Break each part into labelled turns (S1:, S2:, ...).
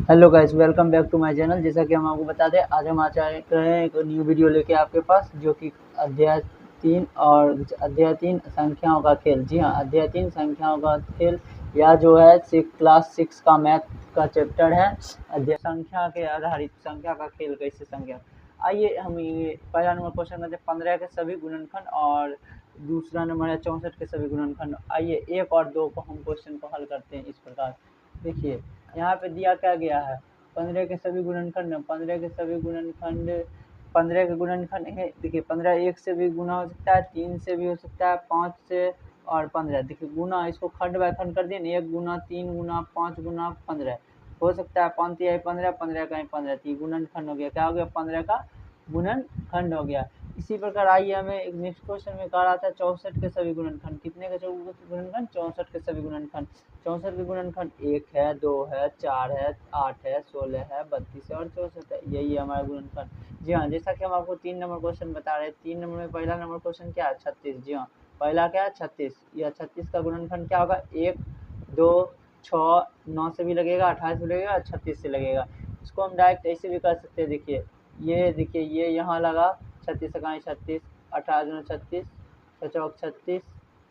S1: Hello guys, welcome back to my channel. जैसा कि हम आपको बता दें, आज हम आ रहे हैं एक न्यू वीडियो लेके आपके पास, जो कि अध्याय 3 और अध्याय 3 संख्याओं का खेल। जी हाँ, अध्याय 3 संख्याओं का खेल, या जो है क्लास 6 का मैथ का चैप्टर है, अध्याय संख्या के आधारित संख्या का खेल। कैसे संख्या, आइए हम ये पहला नंबर क्वेश्चन करते हैं, 15 के सभी गुणनखंड, और दूसरा नंबर है 64 के सभी गुणनखंड। आइए 1 और 2 को हम क्वेश्चन को हल करते हैं इस प्रकार। देखिए यहाँ पे दिया क्या गया है, 15 के सभी गुणनखंड, 15 के सभी गुणनखंड, 15 के गुणनखंड है। देखिए 15 1 से भी गुना हो सकता है, 3 से भी हो सकता है, 5 से, और 15। देखिए गुना, इसको खंड बाय खंड कर दिए, 1 गुना 3 गुना 5 गुना 15 हो सकता है। 5 तिहाई 15, 15 का 15, तो गुणनखंड हो गया। क्या हो गया? 15 का गुणनखंड हो गया। इसी प्रकार आइए, हमें एक नेक्स्ट क्वेश्चन में कह रहा था 64 के सभी गुणनखंड। कितने के गुणनखंड? 64 के सभी गुणनखंड। 64 के गुणनखंड 1 है, 2 है, 4 है, 8 है, 16 है, 32 है और 64 है। यही हमारा गुणनखंड। जी हाँ, जैसा कि हम आपको 3 नंबर क्वेश्चन बता रहे हैं, 3 नंबर में पहला नंबर क्वेश्चन क्या है? 36। जी हाँ, पहला क्या है? 36। यह 36 का गुणनखंड क्या होगा? 1, 2, 6, 9 से भी लगेगा, 28 से लगेगा, 36 से लगेगा। इसको हम डायरेक्ट ऐसे भी कर सकते हैं। देखिए ये यहाँ लगा 36 सकाई 36, 18 दूनी 36, 6 चौक 36,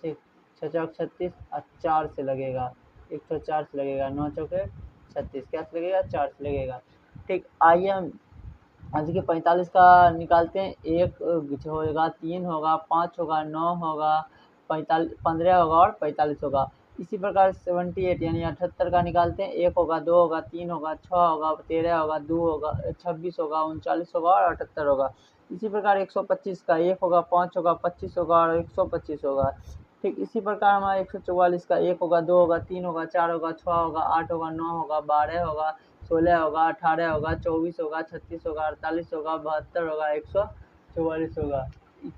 S1: ठीक, 6 चौक 36 और 4 से लगेगा, 104 से लगेगा, 9 चौके 36, क्या से लगेगा? 4 से लगेगा। ठीक, आइए हम आज के 45 का निकालते हैं। 1 होगा, 3 होगा, 5 होगा, 9 होगा, 15 होगा और 45 होगा। इसी प्रकार 78 यानी 78 का निकालते हैं। 1 होगा, 2 होगा, 3 होगा, 6 होगा, 13 होगा, 2 होगा, 26 होगा, 39 होगा और 78 होगा। इसी प्रकार 125 का 1 होगा, 5 होगा, 25 होगा और 125 होगा। ठीक, इसी प्रकार हमारा 144 का 1 होगा, 2 होगा, 3 होगा, 4 होगा, 6 होगा, 8 होगा, 9 होगा, 12 होगा, 16 होगा, 18 होगा, 24 होगा, 36 होगा, 48 होगा, 72 होगा, 144 होगा।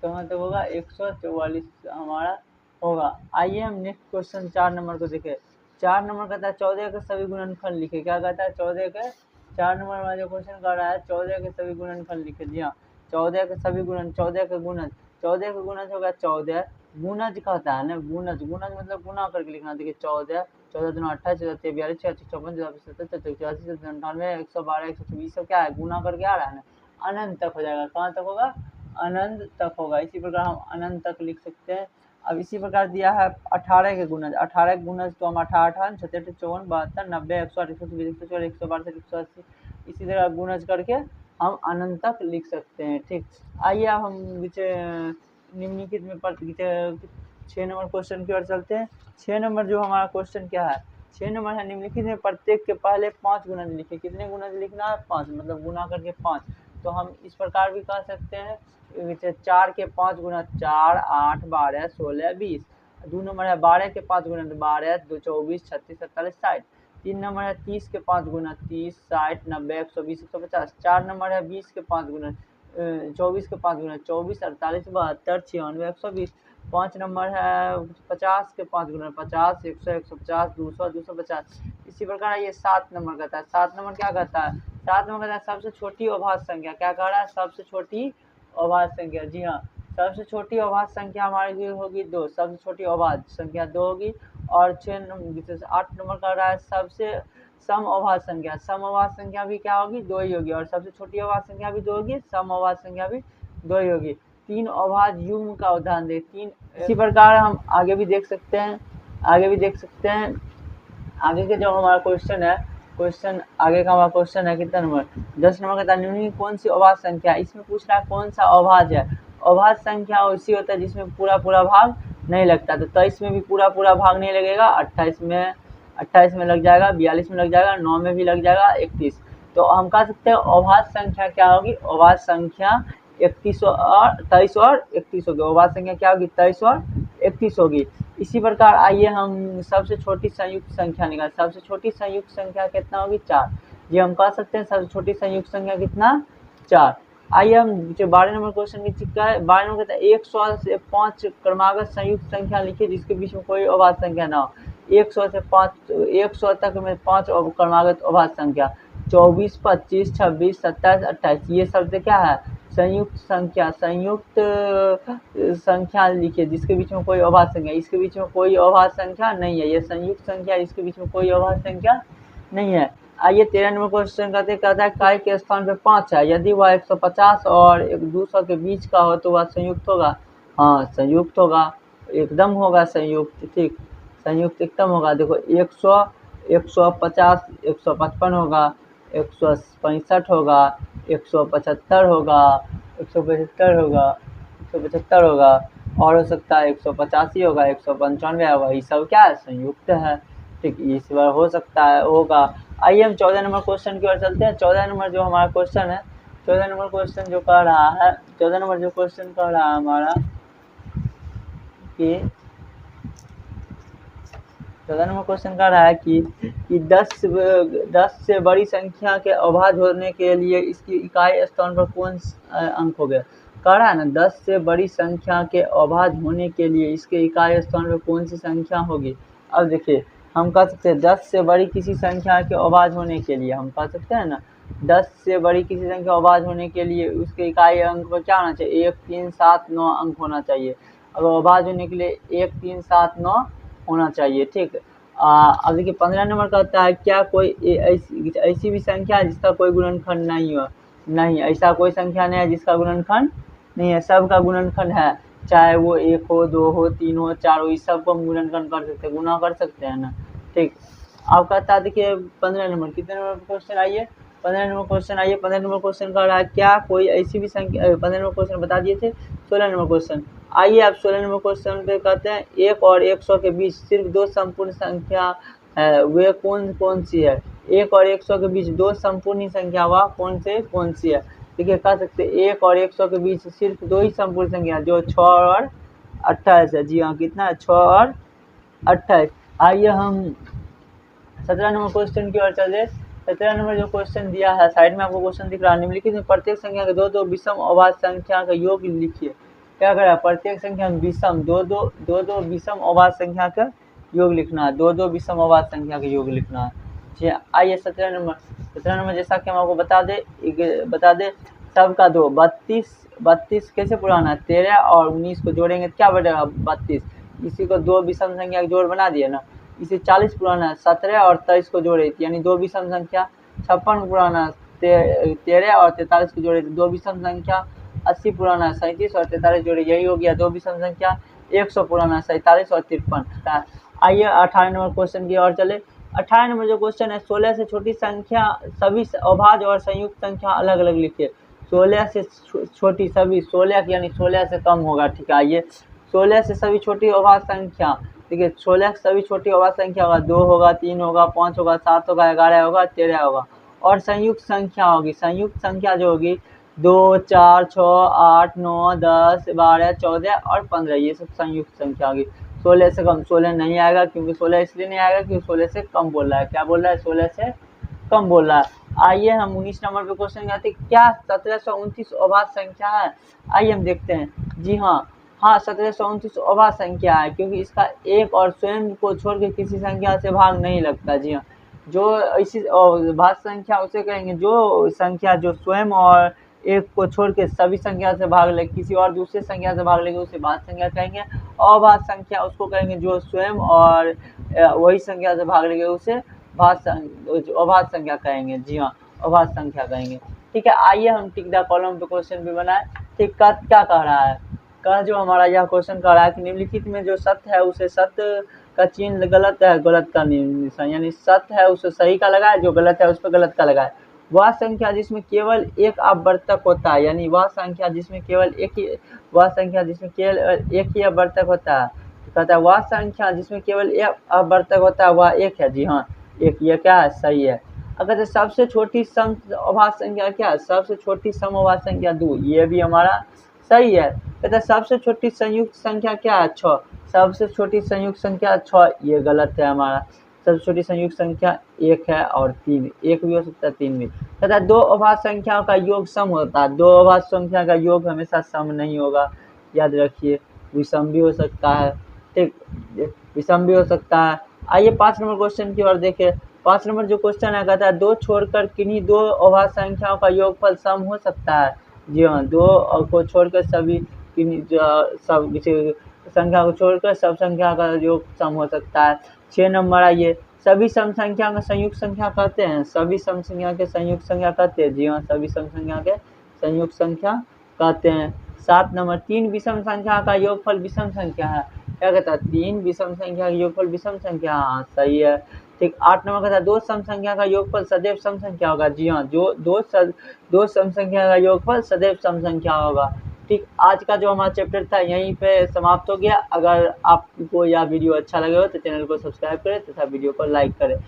S1: कहाँ तक होगा? 144 हमारा होगा। आइए हम नेक्स्ट क्वेश्चन 4 नंबर को देखें। 4 नंबर कहता है 14 के सभी गुणनखंड लिखे। क्या कहता है? 14 के, 4 नंबर वाला जो क्वेश्चन कर रहा है, 14 के सभी गुणनखंड लिखे। जी हाँ, 14 के सभी गुणन, 14 के गुणज, 14 के गुणज होगा 14। गुणज कहता है ना, गुणज, गुणज मतलब गुना करके लिखना। देखिए 14, 14 दूना 28, 14 42, 46, 54, 57, 84, 98, 112, 124, सब क्या है? गुना करके आ रहा है ना, अनंत तक हो जाएगा। कहाँ तक होगा? अनंत तक होगा। इसी प्रकार हम अनंत तक लिख सकते हैं। अब इसी प्रकार दिया है 18 के गुणज। 18 के गुणज तो हम 18, 66, 54, 72, 90, 108, 124, 124, 162, 180, इसी तरह गुणज करके हम अनंत तक लिख सकते हैं। ठीक, आइए अब हम निम्नलिखित में 6 नंबर क्वेश्चन की ओर चलते हैं। 6 नंबर जो हमारा क्वेश्चन क्या है? 6 नंबर है, निम्नलिखित में प्रत्येक के पहले 5 गुणज लिखे। कितने गुणज लिखना है? 5, मतलब गुना करके 5। तो हम इस प्रकार भी कह सकते हैं, 4 के 5 गुना 4, 8, 12, 16, 20। 2 नंबर है 12 के 5 गुना 12, 2, 24, 36, 47, 60। 3 नंबर है 30 के 5 गुना 30, 60, 90, 120, 150। 4 नंबर है 20 के 5 गुना 24 के 5 गुना 24, 48, 72, 96, 120। 5 नंबर है 50 के 5 गुना 50, 100, 150, 200, 250। इसी प्रकार ये 7 नंबर कहता है। 7 नंबर क्या कहता है? 7 नंबर कहता है सबसे छोटी अभाज्य संख्या। क्या कह रहा है? सबसे छोटी अभाज्य संख्या। जी हाँ, सबसे छोटी अभाज्य संख्या हमारी होगी 2। सबसे छोटी अभाज्य संख्या 2 होगी। और 8 नंबर कह रहा है सबसे सम अभाज्य संख्या। सम अभाज्य संख्या भी क्या होगी? 2 ही होगी। और सबसे छोटी अभाज्य संख्या भी 2 होगी, सम अभाज्य संख्या भी 2 ही होगी। 3 अभाज्य युग्म का उदाहरण दे। 3 इसी प्रकार हम आगे भी देख सकते हैं। आगे के जो हमारा क्वेश्चन है, आगे का हमारा क्वेश्चन है कितना नंबर? 10 नंबर का। निम्नलिखित कौन सी अभाज्य संख्या? इसमें पूछ रहा है कौन सा अभाज्य है। अभाज्य संख्या वैसी होता है जिसमें पूरा भाग नहीं लगता। तो 23 में भी पूरा भाग नहीं लगेगा, 28 में लग जाएगा, 42 में लग जाएगा, 9 में भी लग जाएगा, 31। तो हम कह सकते हैं अभाज्य संख्या क्या होगी? अभाज्य संख्या 23 और 31 होगी। अभाज्य संख्या क्या होगी? 23 और 31 होगी। इसी प्रकार आइए हम सबसे छोटी संयुक्त संख्या निकाल। सबसे छोटी संयुक्त संख्या कितना होगी? 4। ये हम कह सकते हैं सबसे छोटी संयुक्त संख्या कितना? 4। आइए हम 12 नंबर क्वेश्चन की चिपका है। 12 नंबर कहता है 100 से 5 क्रमागत संयुक्त संख्या लिखिए जिसके बीच में कोई अभाज्य संख्या ना हो। 100 से 5, 100 तक में 5 क्रमागत अभाज्य संख्या, 24, 25, 26, 27, 28। ये शब्द क्या है? संयुक्त संख्या लिखिए जिसके बीच में कोई अभाज्य संख्या। इसके बीच में कोई अभाज्य संख्या नहीं है। ये संयुक्त संख्या, इसके बीच में कोई अभाज्य संख्या नहीं है। आइए 13 नंबर क्वेश्चन कहता है काय के स्थान पे 5 है, यदि वह 150 और 200 के बीच का हो तो वह संयुक्त होगा। हाँ संयुक्त होगा, एकदम होगा संयुक्त, ठीक संयुक्त एकदम होगा। देखो 100, 150, 155 होगा, 165 होगा, 175 होगा, 175 होगा, 175 होगा, और हो सकता है 185 होगा, 195 होगा। ये सब क्या है, संयुक्त है, ठीक इस बार हो सकता है होगा। आइए हम 14 नंबर क्वेश्चन की ओर चलते हैं। 14 नंबर जो हमारा क्वेश्चन है, 14 नंबर क्वेश्चन जो कह रहा है, 14 नंबर जो क्वेश्चन कह रहा है हमारा कि 14 नंबर क्वेश्चन कह रहा है कि 10 से बड़ी संख्या के अभाज्य होने के लिए इसकी इकाई स्थान पर कौन अंक हो गया। कह रहा है ना 10 से बड़ी संख्या के अभाज्य होने के लिए इसके इकाई स्थान पर कौन सी संख्या होगी। अब देखिए हम कह सकते हैं 10 से बड़ी किसी संख्या के अभाज्य होने के लिए हम कह सकते हैं ना 10 से बड़ी किसी संख्या अभाज्य होने के लिए उसके इकाई अंक पर क्या होना चाहिए, 1, 3, 7, 9 अंक होना चाहिए। अब अभाज्य होने के लिए 1, 3, 7, 9 होना चाहिए, ठीक। अब देखिए 15 नंबर कहता है क्या कोई ऐसी भी संख्या है जिसका कोई गुणनखंड नहीं हो। नहीं, ऐसा कोई संख्या नहीं है जिसका गुणनखंड नहीं है, सबका गुणनखंड है, चाहे वो 1 हो, 2 हो, 3 हो, 4 हो, इस सबको हम गुणनखंड कर सकते हैं, गुना कर सकते हैं ना, ठीक। अब कहता है देखिए 15 नंबर, कितने नंबर क्वेश्चन आइए 15 नंबर क्वेश्चन आइए 15 नंबर क्वेश्चन कर रहा है क्या कोई ऐसी भी संख्या, 15 नंबर क्वेश्चन बता दिए थे। 16 नंबर क्वेश्चन आइए आप 16 नंबर क्वेश्चन पे कहते हैं 1 और 100 के बीच सिर्फ 2 संपूर्ण संख्या है, वे कौन कौन सी है। 1 और 100 के बीच 2 संपूर्ण संख्या वह कौन सी है। देखिए कह सकते हैं 1 और 100 के बीच सिर्फ 2 ही संपूर्ण संख्या जो 6 और 28 है। जी हाँ, कितना है, 6 और 28। आइए हम 17 नंबर क्वेश्चन की ओर चले। 17 नंबर जो क्वेश्चन दिया है, साइड में आपको क्वेश्चन दिख रहा है, निम्नलिखित में प्रत्येक संख्या के दो विषम अभाज्य संख्या का योग लिखिए। क्या करा, प्रत्येक संख्या में विषम दो विषम अभाज्य संख्या का योग लिखना है, दो विषम अभाज्य संख्या का योग लिखना है। जी आइए 17 नंबर जैसा कि हम आपको बता दे सबका 2, 32 कैसे पुराना है, 13 और 19 को जोड़ेंगे क्या बढ़ेगा 32। इसी को 2 विषम संख्या का जोड़ बना दिए ना। इसे 40 पुराना है, 17 और 23 को जोड़े यानी 2 विषम संख्या। 56 पुराना है, 13 और 43 को जोड़े 2 विषम संख्या। 80 पुराना है, 37 और 43 जोड़े यही हो गया 2 विषम संख्या। 100 पुराना है, 47 और 53। आइए 18 नंबर क्वेश्चन की ओर चले। 18 नंबर जो क्वेश्चन है, 16 से छोटी संख्या सभी अभाज्य और संयुक्त संख्या अलग अलग लिखिए। 16 से छोटी सभी, 16 यानी 16 से कम होगा, ठीक है। आइए 16 से सभी छोटी अभाज्य संख्या, देखिए 16 सभी छोटी अभाज्य संख्या होगा, 2 होगा, 3 होगा, 5 होगा, 7 होगा, 11 होगा, 13 होगा। और संयुक्त संख्या होगी, संयुक्त संख्या जो होगी 2, 4, 6, 8, 9, 10, 12, 14 और 15, ये सब संयुक्त संख्या होगी। 16 से कम 16 नहीं आएगा, क्योंकि 16 इसलिए नहीं आएगा क्योंकि 16 से कम बोल रहा है। क्या बोल रहा है, 16 से कम बोल रहा है। आइए हम 19 नंबर पे क्वेश्चन करते हैं, क्या 1729 अभाज्य संख्या है। आइए हम देखते हैं। जी हाँ, 1729 अभाज्य संख्या है, क्योंकि इसका एक और स्वयं को छोड़ के किसी संख्या से भाग नहीं लगता। जी हाँ, जो इसी भाज्य संख्या उसे कहेंगे जो संख्या जो स्वयं और एक को छोड़ के सभी संख्या से भाग ले, किसी और दूसरे संख्या से भाग लेगी उसे भाज्य संख्या कहेंगे। अभाज्य संख्या उसको कहेंगे जो स्वयं और वही संख्या से भाग लेगी उसे अभाज्य संख्या कहेंगे। जी हाँ, अभाज्य संख्या कहेंगे, ठीक है। आइए हम टिक द कॉलम पे क्वेश्चन भी बनाए। ठीक, क्या कह रहा है, जो हमारा यह क्वेश्चन कह रहा है कि निम्नलिखित में जो सत्य है उसे सत्य का चिन्ह गलत है, गलत का निशान, यानी सत्य है उसे सही का लगाए, जो गलत है उस पर गलत का लगाए। वह संख्या जिसमें केवल एक अपवर्तक होता है, यानी वह संख्या जिसमें केवल एक ही अपवर्तक होता है। तो कहता है वह संख्या जिसमें केवल एक अपवर्तक होता है वह एक है। जी हाँ, एक, ये क्या है, सही है। अगर सबसे छोटी सम अभाज्य संख्या क्या है, सबसे छोटी सम अभाज्य संख्या 2, ये भी हमारा सही है। कहता है सबसे छोटी संयुक्त संख्या क्या है, 6, सबसे छोटी संयुक्त संख्या 6, ये गलत है हमारा। सबसे छोटी संयुक्त संख्या 1 है और 3, 1 भी हो सकता है, 3 भी। कहता है 2 अभाज्य संख्याओं का योग सम होता है, 2 अभाज्य संख्या का योग हमेशा सम नहीं होगा, याद रखिए। विषम भी हो सकता है, ठीक, विषम भी हो सकता है। आइए 5 नंबर क्वेश्चन की ओर देखें। 5 नंबर जो क्वेश्चन है, कहता है 2 छोड़कर किन्हीं 2 अभाज्य संख्याओं का योगफल सम हो सकता है। जी हाँ, 2 को छोड़कर सभी सब संख्या को छोड़कर सब संख्या का योग सम हो सकता है। 6 नंबर आइए, सभी सम संख्या में संयुक्त संख्या कहते हैं, सभी सम संख्या के संयुक्त संख्या कहते हैं। जी हाँ, सभी सम संख्या के संयुक्त संख्या कहते हैं। 7 नंबर, 3 विषम संख्या का योगफल विषम संख्या है। क्या कहता है? 3 विषम संख्या का योगफल विषम संख्या। हाँ, सही है। ठीक। 8 नंबर कहता है 2 सम संख्या का योगफल सदैव सम संख्या होगा। जी हाँ, जो दो सम संख्या का योगफल सदैव सम संख्या होगा। ठीक। आज का जो हमारा चैप्टर था यहीं पे समाप्त हो गया। अगर आपको यह वीडियो अच्छा लगे हो तो चैनल को सब्सक्राइब करें तथा वीडियो को लाइक करें।